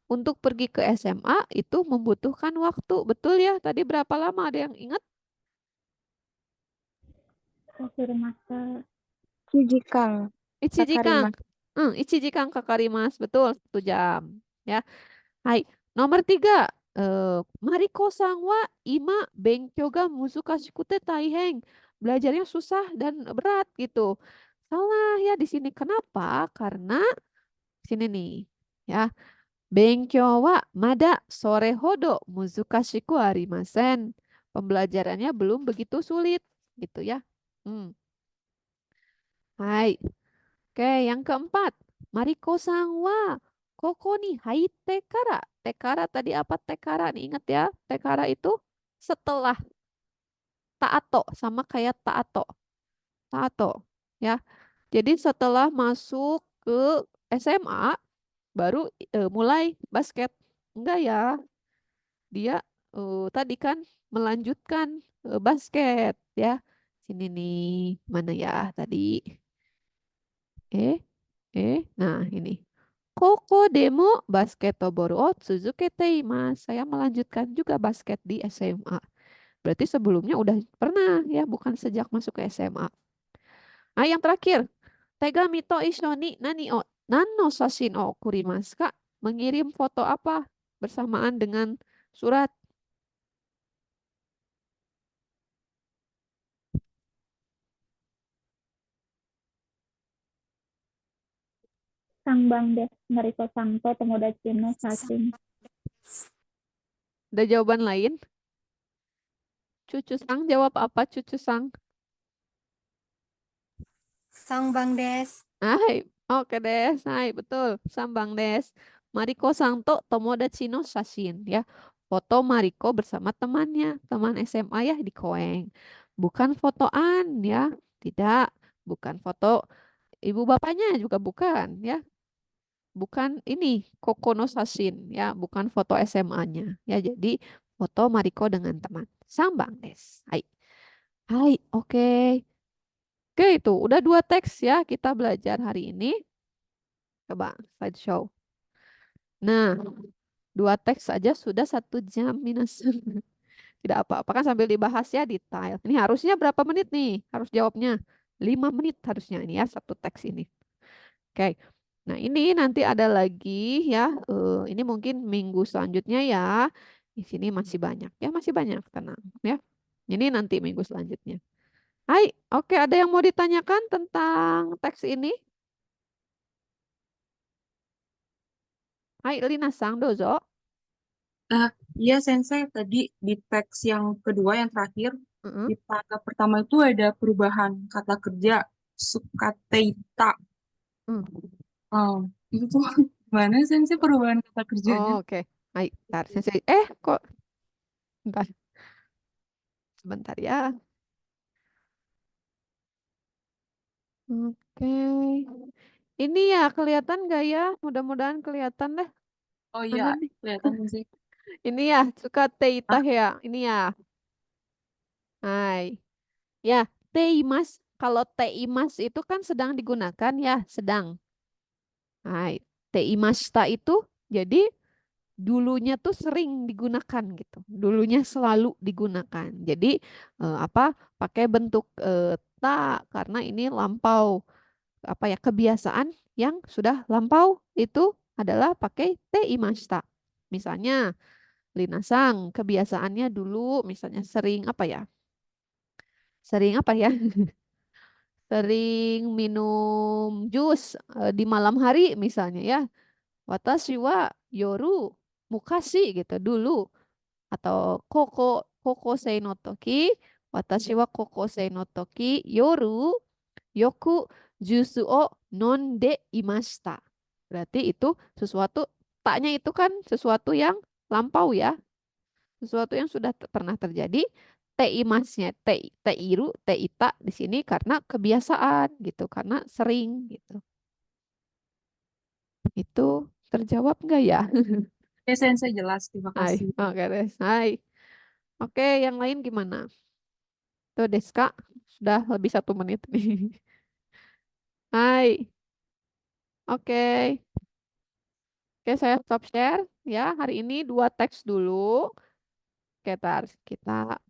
A: Untuk pergi ke SMA itu membutuhkan waktu. Betul ya? Tadi berapa lama ada yang ingat?
F: Kakarimasu. Kijikang.
A: Ichijikang. Ichijikang kakarimasu. Betul, 1 jam. Ya. Hai. Nomor 3. Mariko sang wa ima benkyou ga muzukashikute taiheng. Belajarnya susah dan berat gitu. Salah ya di sini. Kenapa? Karena sini nih. Ya. Benkyou wa mada sore hodo muzukashiku arimasen. Pembelajarannya belum begitu sulit gitu ya. Hai. Oke, yang keempat. Mariko-san wa koko ni haite kara. Tekara tadi apa tekara nih? Ingat ya. Tekara itu setelah taato sama kayak taato. Taato ya. Jadi setelah masuk ke SMA baru mulai basket. Enggak ya. Dia tadi kan melanjutkan basket ya. Sini nih. Mana ya tadi? Nah ini. Koko demo basketball o tsuzukete imasu. Saya melanjutkan juga basket di SMA. Berarti sebelumnya udah pernah ya, bukan sejak masuk ke SMA. Nah, yang terakhir. Tegami to isho ni nani o nanno sashin o kurimasu ka? Mengirim foto apa bersamaan dengan surat?
H: Sangbang des Mariko Santo Tomodachi no Sashin.
A: Ada jawaban lain? Cucu Sang jawab apa Cucu Sang?
I: Sangbang des.
A: Hai, oke des. Hai, betul. Sambang des. Mariko Santo Tomodachi no Sashin ya. Foto Mariko bersama temannya, teman SMA ya di Koeng. Bukan fotoan ya, tidak. Bukan foto ibu bapaknya juga bukan ya. Bukan ini Kokono Sashin ya, bukan foto SMA-nya ya. Jadi foto Mariko dengan teman. Sambang des. Hai. Hai, oke. Oke, itu udah 2 teks ya kita belajar hari ini. Coba slideshow. Nah, 2 teks saja sudah 1 jam minus. Tidak apa-apa kan sambil dibahas ya detail. Ini harusnya berapa menit nih? Harus jawabnya 5 menit harusnya ini ya satu teks ini. Oke. Nah, ini nanti ada lagi ya. Ini mungkin minggu selanjutnya ya. Di sini masih banyak. Ya, masih banyak. Tenang ya. Ini nanti minggu selanjutnya. Hai, oke, ada yang mau ditanyakan tentang teks ini? Hai, Lina Sang, dozo.
J: Iya, Sensei, tadi di teks yang kedua, yang terakhir, di paragraf pertama itu ada perubahan kata kerja sukateita. Itu tuh gimana, Sensei, perubahan kata kerjanya?
A: Oh, oke. Hai, bentar. Kok bentar. Sebentar ya. Oke. Ini ya kelihatan nggak ya? Mudah-mudahan kelihatan deh.
J: Oh
A: Mana
J: iya,
A: nih?
J: kelihatan, Sensei.
A: Ini ya, sukateita ya. Ini ya. Hai. Ya, teimas. Kalau teimas itu kan sedang digunakan ya, sedang. Hai. Teimashita itu jadi dulunya tuh sering digunakan gitu. Dulunya selalu digunakan. Jadi apa? Pakai bentuk ta karena ini lampau apa ya kebiasaan yang sudah lampau itu adalah pakai teimashita. Misalnya Lina Sang kebiasaannya dulu misalnya sering apa ya? Sering apa ya? Sering minum jus di malam hari misalnya ya. Watashi wa yoru mukashi gitu dulu atau koko sei no toki watashi wa koko sei no toki yoru yoku jusu o nonde imashita. Berarti itu sesuatu taknya itu kan sesuatu yang lampau ya. Sesuatu yang sudah pernah terjadi. Teimasnya teiru teita di sini karena kebiasaan gitu, karena sering gitu. Itu terjawab nggak ya?
J: Oke, Sensei, jelas. Terima
A: Hai,
J: kasih.
A: oke deh. Hai. Oke, yang lain gimana? Tuh Deska, sudah lebih 1 menit nih. Hai. Oke. Oke, saya stop share ya. Hari ini 2 teks dulu. Oke, kita